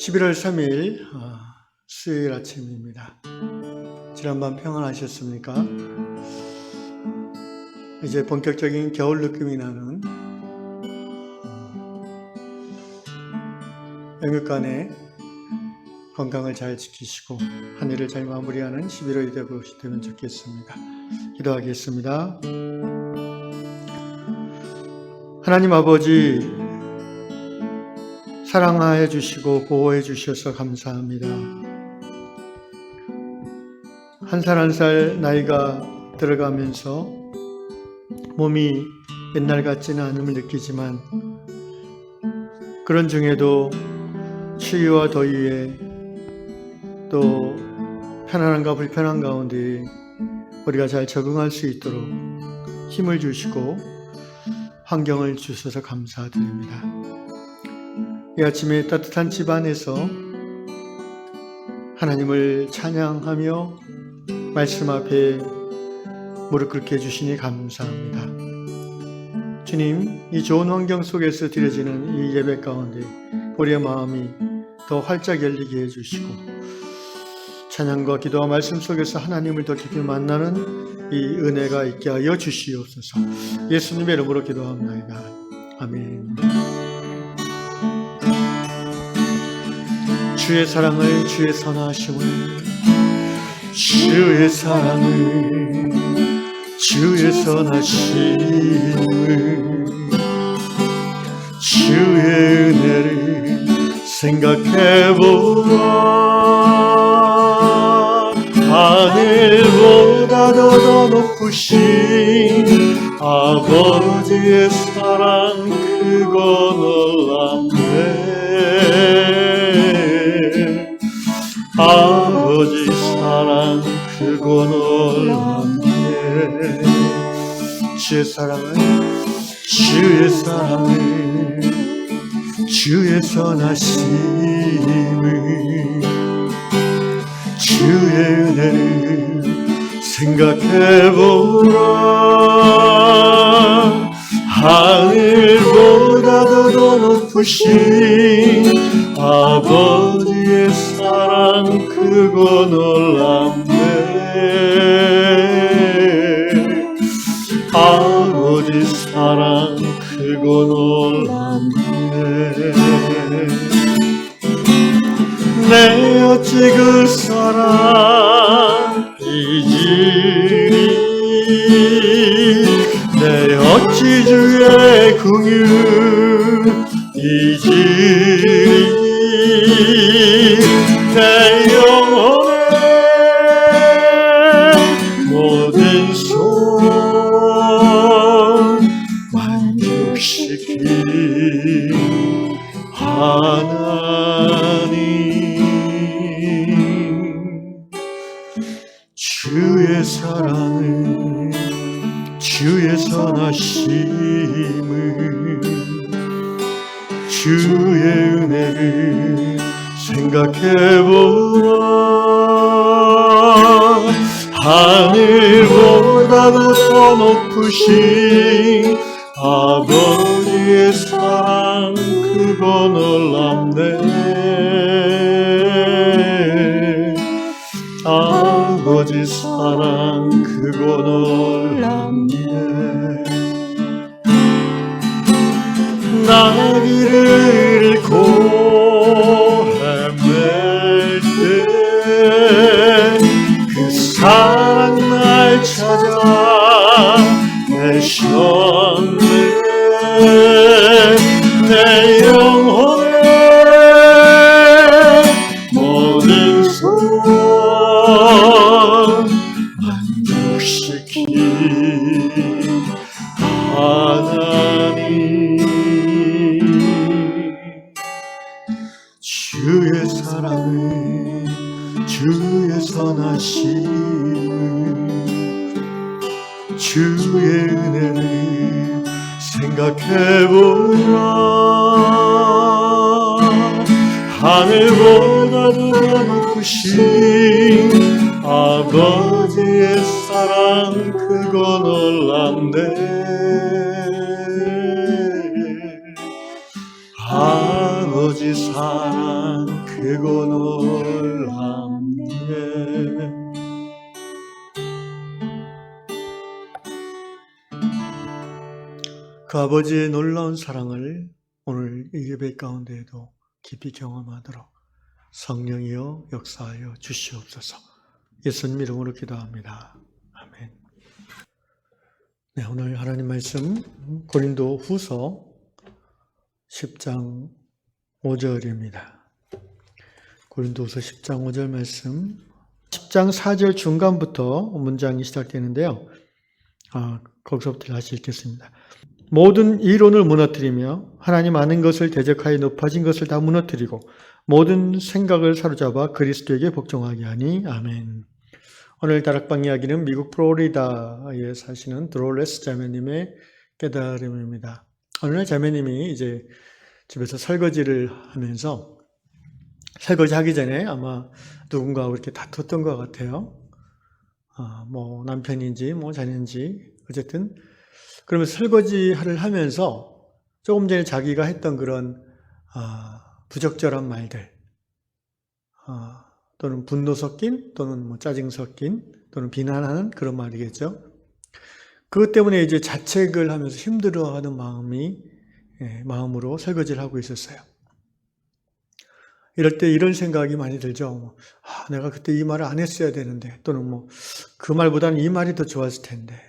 11월 3일 수요일 아침입니다. 지난밤 평안하셨습니까? 이제 본격적인 겨울 느낌이 나는 영육간에 건강을 잘 지키시고 한 해를 잘 마무리하는 11월이 되면 좋겠습니다. 기도하겠습니다. 하나님 아버지, 사랑하여 주시고 보호해 주셔서 감사합니다. 한 살 한 살 나이가 들어가면서 몸이 옛날 같지는 않음을 느끼지만 그런 중에도 추위와 더위에 또 편안함과 불편한 가운데 우리가 잘 적응할 수 있도록 힘을 주시고 환경을 주셔서 감사드립니다. 이 아침에 따뜻한 집안에서 하나님을 찬양하며 말씀 앞에 무릎 꿇게 해주시니 감사합니다. 주님, 이 좋은 환경 속에서 드려지는 이 예배 가운데 우리의 마음이 더 활짝 열리게 해주시고 찬양과 기도와 말씀 속에서 하나님을 더 깊이 만나는 이 은혜가 있게 하여 주시옵소서. 예수님의 이름으로 기도합니다. 아멘. 주의 사랑을, 주의 선하심을, 주의 사랑을, 주의 선하심을, 주의 은혜를 생각해보라. 하늘보다도 더 높으신 아버지의 사랑 그거 놀랍네. 아버지 사랑 크고 놀랍네. 주의 사랑을, 주의 사랑을, 주의 선하심을, 주의 은혜를 생각해보라. 하늘보다도 더 높으신 아버지의 사랑 크고 놀랍네. 아버지 사랑 크고 놀랍네. 내 어찌 그 사랑 잊으리. 내 어찌 주의 긍휼 잊으리. 내 영혼의 모든 소원 만족시킨 하나님. 주의 사랑을, 주의 선하심을, 주의 은혜를 생각해보라. 하늘보다도 더 높으신 아버지의 사랑 크고 놀랍네. 아버지 사랑 크고 놀랍네. 나 길을 잃고 헤맬 때 그 사랑 날 찾아 내셨네. 내 영혼의 모든 소원 만족시킨 하나님. 주의 사랑을, 주의 선하심을, 주의 은혜를 생각해보라. 하늘보다도 더 높으신 아버지의 사랑 크고 놀랍네. 아버지 사랑 크고 놀랍네. 그 아버지의 놀라운 사랑을 오늘 이 예배 가운데에도 깊이 경험하도록 성령이여 역사하여 주시옵소서. 예수님 이름으로 기도합니다. 아멘. 네, 오늘 하나님 말씀 고린도 후서 10장 5절입니다. 고린도 후서 10장 5절 말씀, 10장 4절 중간부터 문장이 시작되는데요. 거기서부터 다시 읽겠습니다. 모든 이론을 무너뜨리며 하나님 아는 것을 대적하여 높아진 것을 다 무너뜨리고 모든 생각을 사로잡아 그리스도에게 복종하게 하니. 아멘. 오늘 다락방 이야기는 미국 플로리다에 사시는 드롤레스 자매님의 깨달음입니다. 어느 날 자매님이 이제 집에서 설거지를 하면서 설거지 하기 전에 아마 누군가하고 이렇게 다퉜던 것 같아요. 뭐 남편인지 뭐 자녀인지 어쨌든 그러면서 설거지를 하면서 조금 전에 자기가 했던 그런 부적절한 말들, 또는 분노 섞인, 또는 뭐 짜증 섞인, 또는 비난하는 그런 말이겠죠. 그것 때문에 이제 자책을 하면서 힘들어하는 마음으로 설거지를 하고 있었어요. 이럴 때 이런 생각이 많이 들죠. 내가 그때 이 말을 안 했어야 되는데, 또는 뭐 그 말보다는 이 말이 더 좋았을 텐데.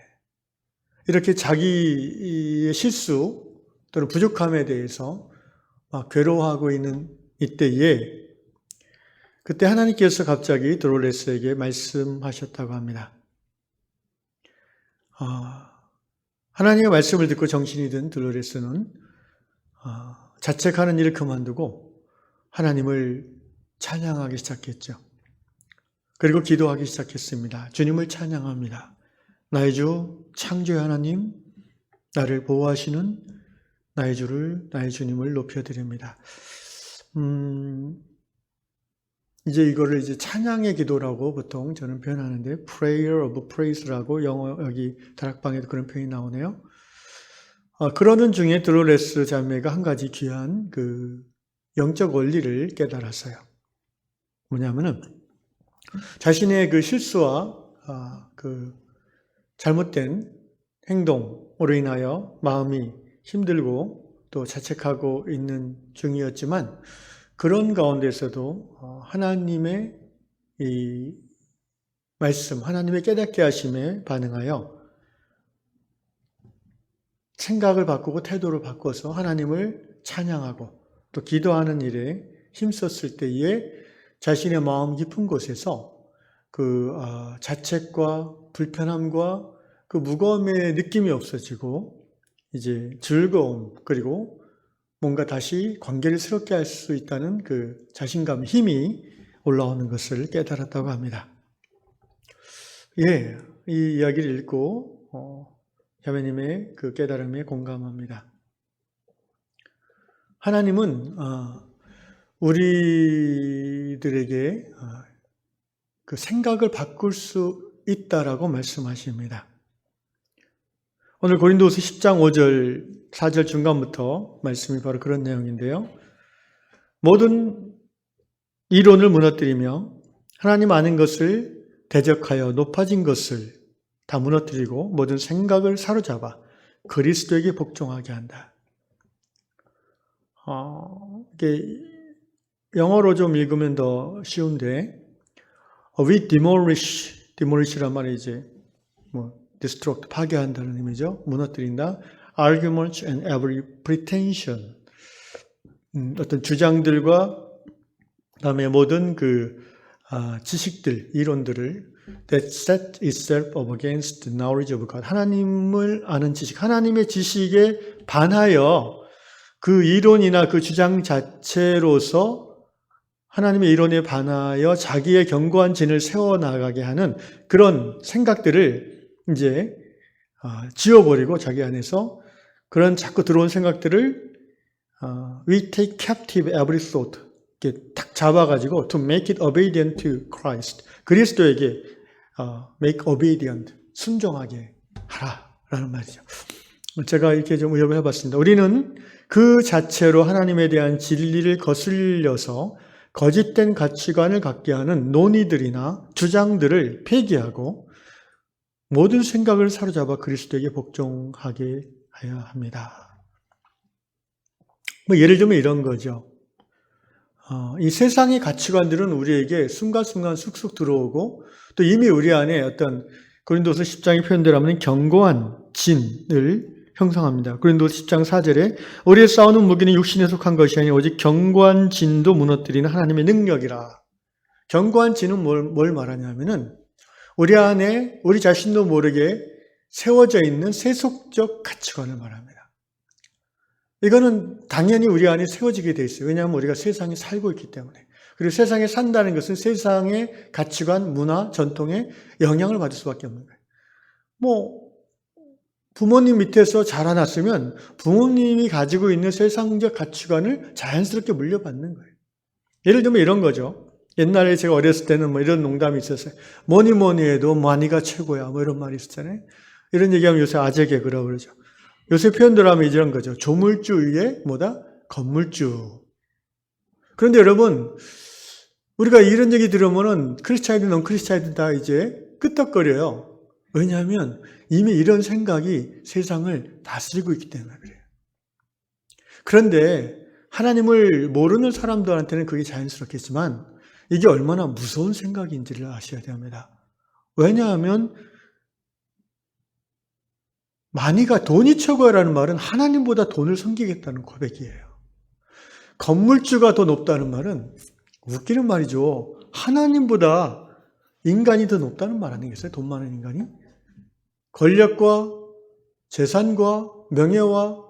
이렇게 자기의 실수 또는 부족함에 대해서 막 괴로워하고 있는 이때에 그때 하나님께서 갑자기 드롤레스에게 말씀하셨다고 합니다. 하나님의 말씀을 듣고 정신이 든 드롤레스는 자책하는 일을 그만두고 하나님을 찬양하기 시작했죠. 그리고 기도하기 시작했습니다. 주님을 찬양합니다. 나의 주 창조의 하나님, 나를 보호하시는 나의 주를, 나의 주님을 높여드립니다. 이제 이거를 이제 찬양의 기도라고 보통 저는 표현하는데, prayer of praise라고 영어 여기 다락방에도 그런 표현이 나오네요. 그러는 중에 드롤레스 자매가 한 가지 귀한 그 영적 원리를 깨달았어요. 뭐냐면은 자신의 그 실수와 그 잘못된 행동으로 인하여 마음이 힘들고 또 자책하고 있는 중이었지만 그런 가운데서도 하나님의 이 말씀, 하나님의 깨닫게 하심에 반응하여 생각을 바꾸고 태도를 바꿔서 하나님을 찬양하고 또 기도하는 일에 힘썼을 때에 자신의 마음 깊은 곳에서 그 자책과 불편함과 그 무거움의 느낌이 없어지고 이제 즐거움 그리고 뭔가 다시 관계를 새롭게 할 수 있다는 그 자신감, 힘이 올라오는 것을 깨달았다고 합니다. 예, 이 이야기를 읽고 자매님의 그 깨달음에 공감합니다. 하나님은 우리들에게 그 생각을 바꿀 수 있다라고 말씀하십니다. 오늘 고린도후서 10장 5절, 4절 중간부터 말씀이 바로 그런 내용인데요. 모든 이론을 무너뜨리며 하나님 아는 것을 대적하여 높아진 것을 다 무너뜨리고 모든 생각을 사로잡아 그리스도에게 복종하게 한다. 이게 영어로 좀 읽으면 더 쉬운데, we demolish란 말이 이제 destruct, 파괴한다는 의미죠. 무너뜨린다. arguments and every pretension, 어떤 주장들과 그다음에 모든 그 지식들, 이론들을 that set itself up against the knowledge of God. 하나님을 아는 지식, 하나님의 지식에 반하여 그 이론이나 그 주장 자체로서 하나님의 이론에 반하여 자기의 견고한 진을 세워나가게 하는 그런 생각들을 이제 지워버리고 자기 안에서 그런 자꾸 들어온 생각들을 we take captive every thought, 이렇게 딱 잡아가지고 to make it obedient to Christ, 그리스도에게 make obedient, 순종하게 하라라는 말이죠. 제가 이렇게 좀 의역을 해봤습니다. 우리는 그 자체로 하나님에 대한 진리를 거슬려서 거짓된 가치관을 갖게 하는 논의들이나 주장들을 폐기하고 모든 생각을 사로잡아 그리스도에게 복종하게 해야 합니다. 예를 들면 이런 거죠. 이 세상의 가치관들은 우리에게 순간순간 쑥쑥 들어오고 또 이미 우리 안에 어떤 고린도서 10장의 표현대로 하면 견고한 진을 형성합니다. 고린도서 10장 4절에 우리의 싸우는 무기는 육신에 속한 것이 아니라 오직 견고한 진도 무너뜨리는 하나님의 능력이라. 견고한 진은 뭘 말하냐면은 우리 안에 우리 자신도 모르게 세워져 있는 세속적 가치관을 말합니다. 이거는 당연히 우리 안에 세워지게 돼 있어요. 왜냐하면 우리가 세상에 살고 있기 때문에. 그리고 세상에 산다는 것은 세상의 가치관, 문화, 전통에 영향을 받을 수밖에 없는 거예요. 부모님 밑에서 자라났으면 부모님이 가지고 있는 세상적 가치관을 자연스럽게 물려받는 거예요. 예를 들면 이런 거죠. 옛날에 제가 어렸을 때는 이런 농담이 있었어요. 뭐니 해도 많이가 최고야. 이런 말이 있었잖아요. 이런 얘기하면 요새 아재 개그라고 그러죠. 요새 표현대로 하면 이런 거죠. 조물주 위에 건물주. 그런데 여러분, 우리가 이런 얘기 들으면은 크리스찬이든 non-크리스찬이든 다 이제 끄떡거려요. 왜냐하면 이미 이런 생각이 세상을 다스리고 있기 때문에 그래요. 그런데 하나님을 모르는 사람들한테는 그게 자연스럽겠지만 이게 얼마나 무서운 생각인지를 아셔야 됩니다. 왜냐하면 많이가 돈이 최고라는 말은 하나님보다 돈을 섬기겠다는 고백이에요. 건물주가 더 높다는 말은 웃기는 말이죠. 하나님보다 인간이 더 높다는 말 아니겠어요? 돈 많은 인간이? 권력과 재산과 명예와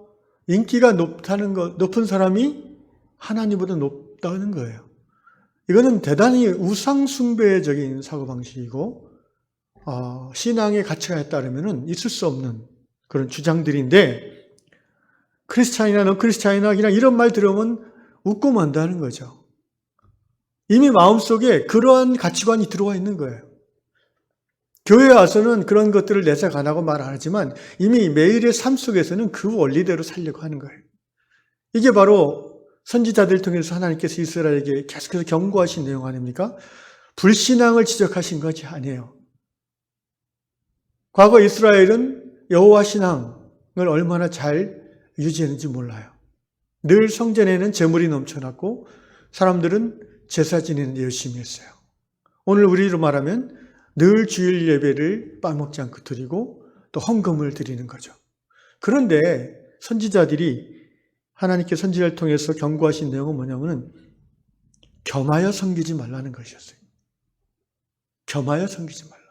인기가 높은 사람이 하나님보다 높다는 거예요. 이거는 대단히 우상숭배적인 사고방식이고 신앙의 가치관에 따르면 있을 수 없는 그런 주장들인데 크리스찬이나 non-크리스찬이나 그냥 이런 말 들으면 웃고 만다는 거죠. 이미 마음속에 그러한 가치관이 들어와 있는 거예요. 교회에 와서는 그런 것들을 내색 안 하고 말 안 하지만 이미 매일의 삶 속에서는 그 원리대로 살려고 하는 거예요. 이게 바로 선지자들 통해서 하나님께서 이스라엘에게 계속해서 경고하신 내용 아닙니까? 불신앙을 지적하신 것이 아니에요. 과거 이스라엘은 여호와 신앙을 얼마나 잘 유지했는지 몰라요. 늘 성전에는 제물이 넘쳐났고 사람들은 제사 지내는 데 열심히 했어요. 오늘 우리로 말하면 늘 주일 예배를 빠먹지 않고 드리고 또 헌금을 드리는 거죠. 그런데 선지자들이 하나님께 선지자를 통해서 경고하신 내용은 뭐냐면은 겸하여 섬기지 말라는 것이었어요. 겸하여 섬기지 말라.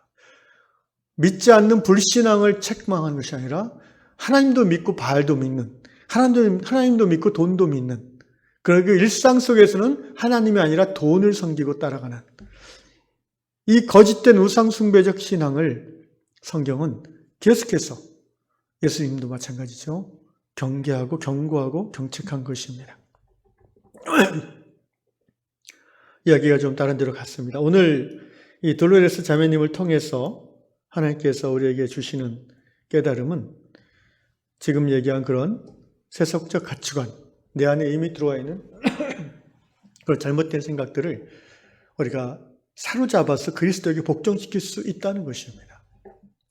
믿지 않는 불신앙을 책망하는 것이 아니라 하나님도 믿고 바알도 믿는, 하나님도 믿고 돈도 믿는, 그리고 일상 속에서는 하나님이 아니라 돈을 섬기고 따라가는 이 거짓된 우상숭배적 신앙을 성경은 계속해서 예수님도 마찬가지죠. 경계하고 경고하고 경책한 것입니다. 이야기가 좀 다른 데로 갔습니다. 오늘 이 돌로레스 자매님을 통해서 하나님께서 우리에게 주시는 깨달음은 지금 얘기한 그런 세속적 가치관, 내 안에 이미 들어와 있는 그런 잘못된 생각들을 우리가 사로잡아서 그리스도에게 복종시킬 수 있다는 것입니다.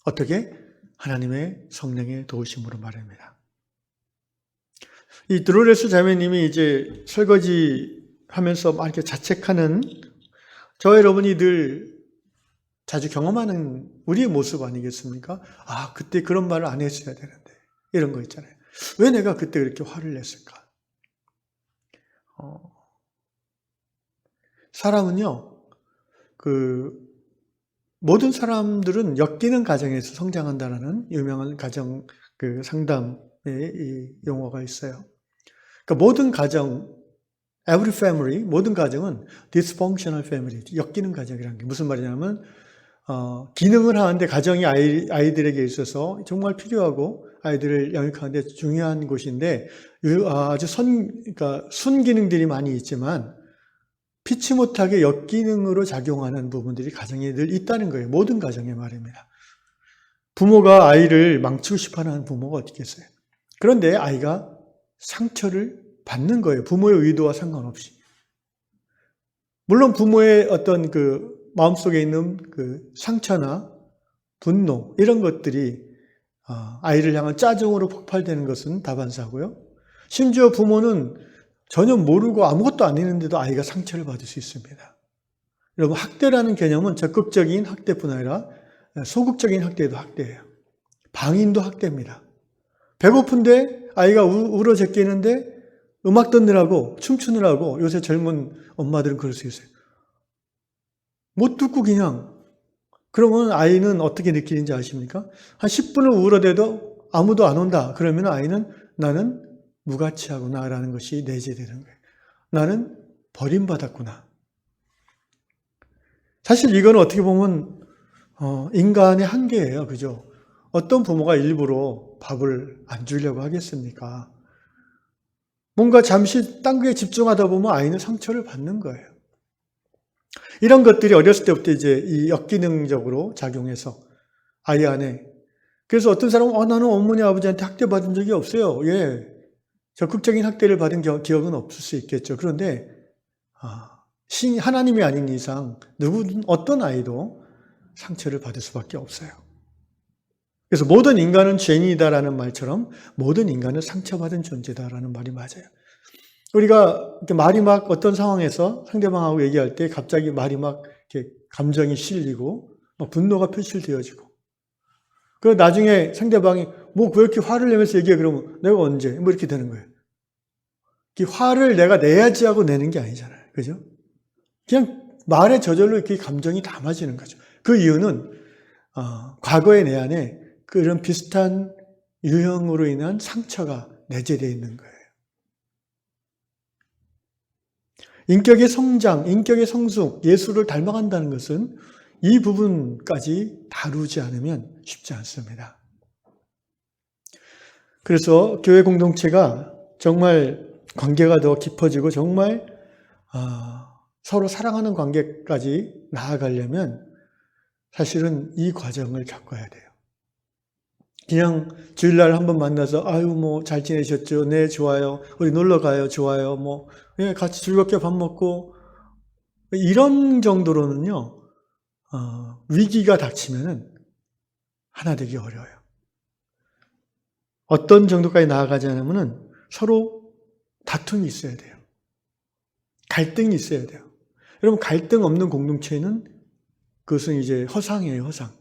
어떻게? 하나님의 성령의 도우심으로 말입니다. 이 드로레스 자매님이 이제 설거지 하면서 막 이렇게 자책하는 저 여러분이 늘 자주 경험하는 우리의 모습 아니겠습니까? 그때 그런 말을 안 했어야 되는데. 이런 거 있잖아요. 왜 내가 그때 그렇게 화를 냈을까? 사람은요, 모든 사람들은 엮이는 가정에서 성장한다는 유명한 가정 상담의 이 용어가 있어요. 그러니까 모든 가정, every family, 모든 가정은 dysfunctional family, 엮이는 가정이라는 게 무슨 말이냐면 기능을 하는데 가정이 아이들에게 있어서 정말 필요하고 아이들을 양육하는데 중요한 곳인데 아주 그러니까 순기능들이 많이 있지만 피치 못하게 역기능으로 작용하는 부분들이 가정에 늘 있다는 거예요. 모든 가정에 말입니다. 부모가 아이를 망치고 싶어하는 부모가 어디 있겠어요? 그런데 아이가 상처를 받는 거예요. 부모의 의도와 상관없이. 물론 부모의 어떤 그 마음속에 있는 그 상처나 분노 이런 것들이 아이를 향한 짜증으로 폭발되는 것은 다반사고요. 심지어 부모는 전혀 모르고 아무것도 안 했는데도 아이가 상처를 받을 수 있습니다. 여러분, 학대라는 개념은 적극적인 학대뿐 아니라 소극적인 학대도 학대예요. 방임도 학대입니다. 배고픈데 아이가 울어 제끼는데 음악 듣느라고 춤추느라고, 요새 젊은 엄마들은 그럴 수 있어요. 못 듣고 그냥, 그러면 아이는 어떻게 느끼는지 아십니까? 한 10분을 울어대도 아무도 안 온다. 그러면 아이는 나는 무가치하구나라는 것이 내재되는 거예요. 나는 버림받았구나. 사실 이건 어떻게 보면 인간의 한계예요. 그죠? 어떤 부모가 일부러 밥을 안 주려고 하겠습니까? 뭔가 잠시 딴 거에 집중하다 보면 아이는 상처를 받는 거예요. 이런 것들이 어렸을 때부터 이제 이 역기능적으로 작용해서 아이 안에. 그래서 어떤 사람은 나는 어머니 아버지한테 학대받은 적이 없어요. 예, 적극적인 학대를 받은 기억은 없을 수 있겠죠. 그런데 하나님이 아닌 이상 누구든 어떤 아이도 상처를 받을 수밖에 없어요. 그래서 모든 인간은 죄인이다라는 말처럼 모든 인간은 상처받은 존재다라는 말이 맞아요. 우리가 말이 막 어떤 상황에서 상대방하고 얘기할 때 갑자기 말이 막 이렇게 감정이 실리고 막 분노가 표출되어지고, 그 나중에 상대방이 뭐 왜 이렇게 화를 내면서 얘기해? 그러면 내가 언제? 뭐 이렇게 되는 거예요. 이 화를 내가 내야지 하고 내는 게 아니잖아요. 그죠? 그냥 말에 저절로 이렇게 감정이 담아지는 거죠. 그 이유는 과거의 내 안에 그런 비슷한 유형으로 인한 상처가 내재되어 있는 거예요. 인격의 성장, 인격의 성숙, 예수를 닮아간다는 것은 이 부분까지 다루지 않으면 쉽지 않습니다. 그래서 교회 공동체가 정말 관계가 더 깊어지고 정말 서로 사랑하는 관계까지 나아가려면 사실은 이 과정을 겪어야 돼요. 그냥 주일날 한번 만나서 아유 뭐 잘 지내셨죠? 네 좋아요. 우리 놀러 가요. 좋아요. 뭐 예, 같이 즐겁게 밥 먹고 이런 정도로는요. 위기가 닥치면은 하나 되기 어려워요. 어떤 정도까지 나아가지 않으면은 서로 다툼이 있어야 돼요. 갈등이 있어야 돼요. 여러분, 갈등 없는 공동체는 그것은 이제 허상이에요, 허상.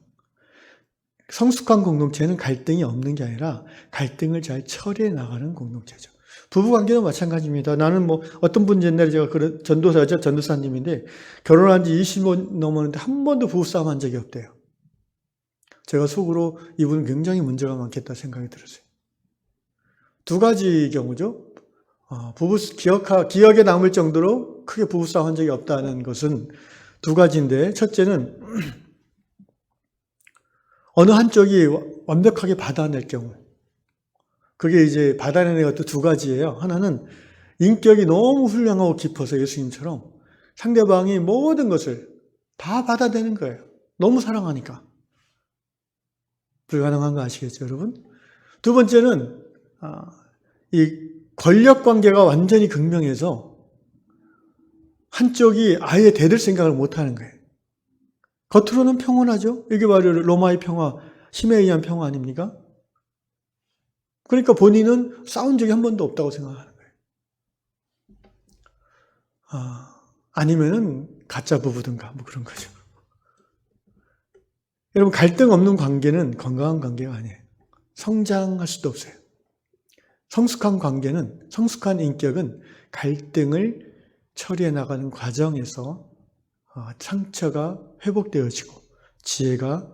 성숙한 공동체는 갈등이 없는 게 아니라 갈등을 잘 처리해 나가는 공동체죠. 부부관계도 마찬가지입니다. 나는 뭐 어떤 분 옛날에 제가 전도사죠, 전도사님인데 결혼한 지 20년 넘었는데 한 번도 부부싸움 한 적이 없대요. 제가 속으로 이분은 굉장히 문제가 많겠다 생각이 들었어요. 두 가지 경우죠. 기억에 남을 정도로 크게 부부싸움 한 적이 없다는 것은 두 가지인데, 첫째는 어느 한쪽이 완벽하게 받아낼 경우, 그게 이제 받아내는 것도 두 가지예요. 하나는 인격이 너무 훌륭하고 깊어서 예수님처럼 상대방이 모든 것을 다 받아내는 거예요. 너무 사랑하니까. 불가능한 거 아시겠죠, 여러분? 두 번째는 이 권력 관계가 완전히 극명해서 한쪽이 아예 대들 생각을 못하는 거예요. 겉으로는 평온하죠. 이게 바로 로마의 평화, 힘에 의한 평화 아닙니까? 그러니까 본인은 싸운 적이 한 번도 없다고 생각하는 거예요. 아니면은 가짜 부부든가 뭐 그런 거죠. 여러분, 갈등 없는 관계는 건강한 관계가 아니에요. 성장할 수도 없어요. 성숙한 관계는, 성숙한 인격은 갈등을 처리해 나가는 과정에서 상처가 회복되어지고 지혜가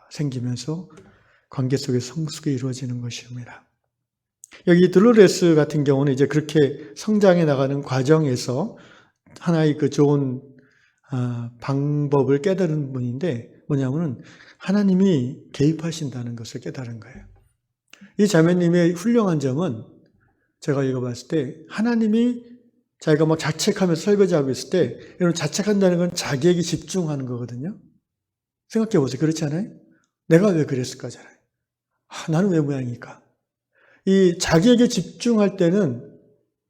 생기면서 관계 속의 성숙이 이루어지는 것입니다. 여기 돌로레스 같은 경우는 이제 그렇게 성장해 나가는 과정에서 하나의 그 좋은 방법을 깨달은 분인데, 뭐냐면은 하나님이 개입하신다는 것을 깨달은 거예요. 이 자매님의 훌륭한 점은 제가 읽어봤을 때 하나님이 자기가 막 자책하면서 설거지하고 있을 때, 여러분, 자책한다는 건 자기에게 집중하는 거거든요. 생각해 보세요. 그렇지 않아요? 내가 왜 그랬을까잖아요. 나는 왜 모양일까? 이 자기에게 집중할 때는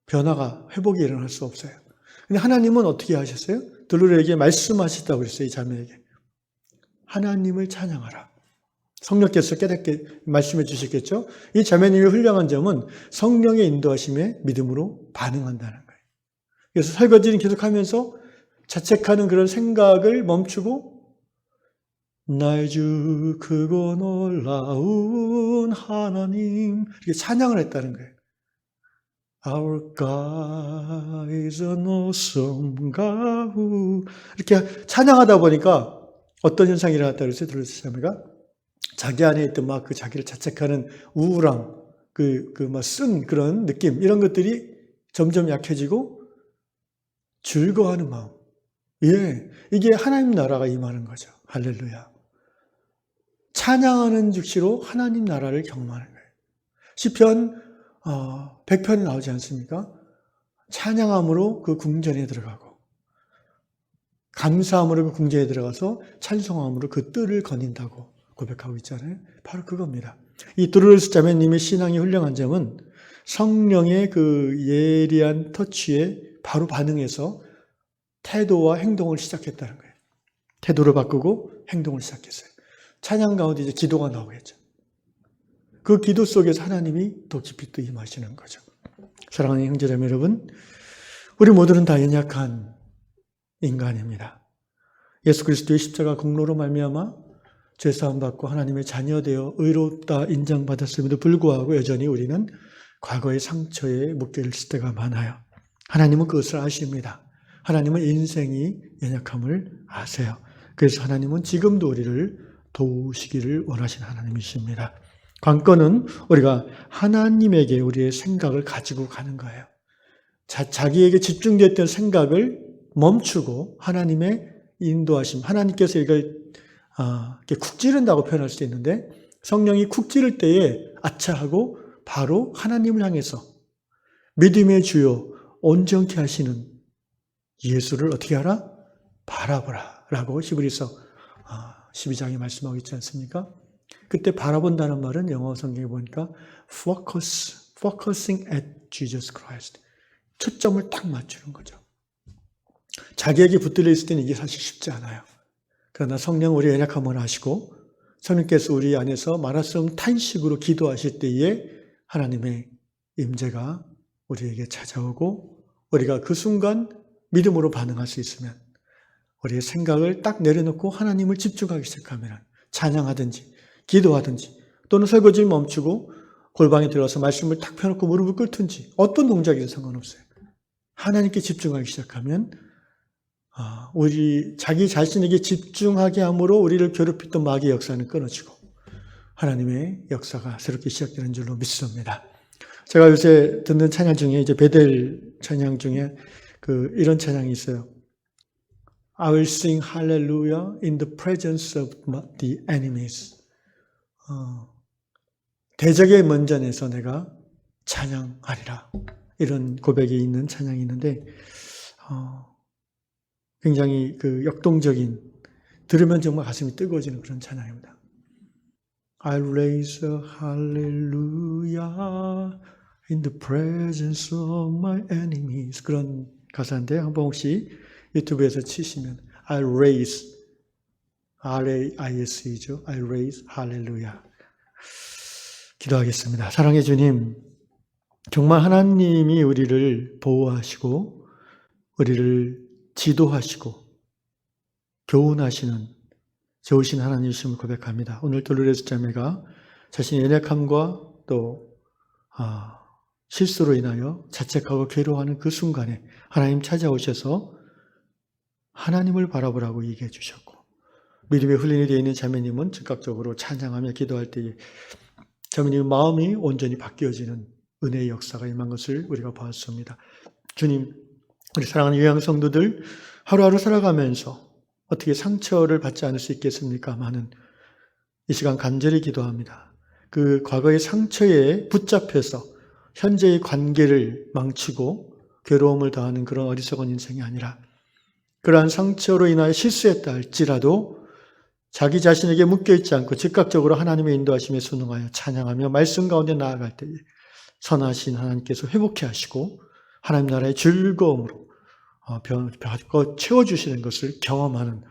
변화가, 회복이 일어날 수 없어요. 근데 하나님은 어떻게 하셨어요? 들로르에게 말씀하셨다고 그랬어요. 이 자매에게. 하나님을 찬양하라. 성령께서 깨닫게 말씀해 주셨겠죠? 이 자매님의 훌륭한 점은 성령의 인도하심에 믿음으로 반응한다는 거예요. 그래서 설거지는 계속하면서 자책하는 그런 생각을 멈추고 나의 주 크고 놀라운 하나님 이렇게 찬양을 했다는 거예요. Our God is an awesome God. 이렇게 찬양하다 보니까 어떤 현상이 일어났다고 그랬어요? 들으셨습니까? 자기 안에 있던 막 그 자기를 자책하는 우울함, 막 쓴 그런 느낌, 이런 것들이 점점 약해지고 즐거워하는 마음. 예, 이게 하나님 나라가 임하는 거죠. 할렐루야. 찬양하는 즉시로 하나님 나라를 경험하는 거예요. 시편 100편이 나오지 않습니까? 찬양함으로 그 궁전에 들어가고 감사함으로 그 궁전에 들어가서 찬송함으로 그 뜰을 거닌다고 고백하고 있잖아요. 바로 그겁니다. 이 도르르스 자매님의 신앙이 훌륭한 점은 성령의 그 예리한 터치에 바로 반응해서 태도와 행동을 시작했다는 거예요. 태도를 바꾸고 행동을 시작했어요. 찬양 가운데 이제 기도가 나오겠죠. 그 기도 속에서 하나님이 더 깊이 또 임하시는 거죠. 사랑하는 형제자매 여러분, 우리 모두는 다 연약한 인간입니다. 예수 그리스도의 십자가 공로로 말미암아 죄사함 받고 하나님의 자녀되어 의롭다 인정받았음에도 불구하고 여전히 우리는 과거의 상처에 묶여 있을 때가 많아요. 하나님은 그것을 아십니다. 하나님은 인생이 연약함을 아세요. 그래서 하나님은 지금도 우리를 도우시기를 원하시는 하나님이십니다. 관건은 우리가 하나님에게 우리의 생각을 가지고 가는 거예요. 자기에게 집중됐던 생각을 멈추고 하나님의 인도하심, 하나님께서 이걸 쿡 찌른다고 표현할 수 있는데 성령이 쿡 찌를 때에 아차하고 바로 하나님을 향해서 믿음의 주요 온전케 하시는 예수를 어떻게 하라? 바라보라 라고 히브리서 12장에 말씀하고 있지 않습니까? 그때 바라본다는 말은 영어 성경에 보니까 focusing at Jesus Christ. 초점을 딱 맞추는 거죠. 자기에게 붙들려 있을 때는 이게 사실 쉽지 않아요. 그러나 성령 우리의 연약함을 아시고 성령께서 우리 안에서 말할 수 없는 탄식으로 기도하실 때에 하나님의 임재가 우리에게 찾아오고 우리가 그 순간 믿음으로 반응할 수 있으면 우리의 생각을 딱 내려놓고 하나님을 집중하기 시작하면 찬양하든지 기도하든지 또는 설거지를 멈추고 골방에 들어가서 말씀을 딱 펴놓고 무릎을 꿇든지 어떤 동작이든 상관없어요. 하나님께 집중하기 시작하면 우리 자기 자신에게 집중하게 함으로 우리를 괴롭혔던 마귀의 역사는 끊어지고 하나님의 역사가 새롭게 시작되는 줄로 믿습니다. 제가 요새 듣는 찬양 중에 이제 베델 찬양 중에 이런 찬양이 있어요. I will sing hallelujah in the presence of the enemies. 대적의 먼전에서 내가 찬양하리라. 이런 고백이 있는 찬양이 있는데 굉장히 역동적인 들으면 정말 가슴이 뜨거워지는 그런 찬양입니다. I'll raise a hallelujah in the presence of my enemies. 그런 가사인데 한번 혹시 유튜브에서 치시면 I'll raise, R-A-I-S-E죠. I'll raise hallelujah. 기도하겠습니다. 사랑의 주님, 정말 하나님이 우리를 보호하시고 우리를 지도하시고 교훈하시는 좋으신 하나님이심을 고백합니다. 오늘 돌로레스 자매가 자신의 연약함과 또 실수로 인하여 자책하고 괴로워하는 그 순간에 하나님 찾아오셔서 하나님을 바라보라고 얘기해 주셨고 믿음의 훈련이 되어 있는 자매님은 즉각적으로 찬양하며 기도할 때에 자매님의 마음이 온전히 바뀌어지는 은혜의 역사가 임한 것을 우리가 보았습니다. 주님, 우리 사랑하는 유양 성도들 하루하루 살아가면서 어떻게 상처를 받지 않을 수 있겠습니까마는 이 시간 간절히 기도합니다. 그 과거의 상처에 붙잡혀서 현재의 관계를 망치고 괴로움을 더하는 그런 어리석은 인생이 아니라 그러한 상처로 인하여 실수했다 할지라도 자기 자신에게 묶여있지 않고 즉각적으로 하나님의 인도하심에 순응하여 찬양하며 말씀 가운데 나아갈 때에 선하신 하나님께서 회복해 하시고 하나님 나라의 즐거움으로 받고 채워주시는 것을 경험하는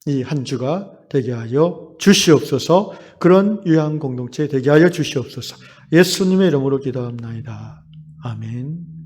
이 한 주가 되게 하여 주시옵소서. 그런 유한 공동체 되게 하여 주시옵소서. 예수님의 이름으로 기도합나이다. 아멘.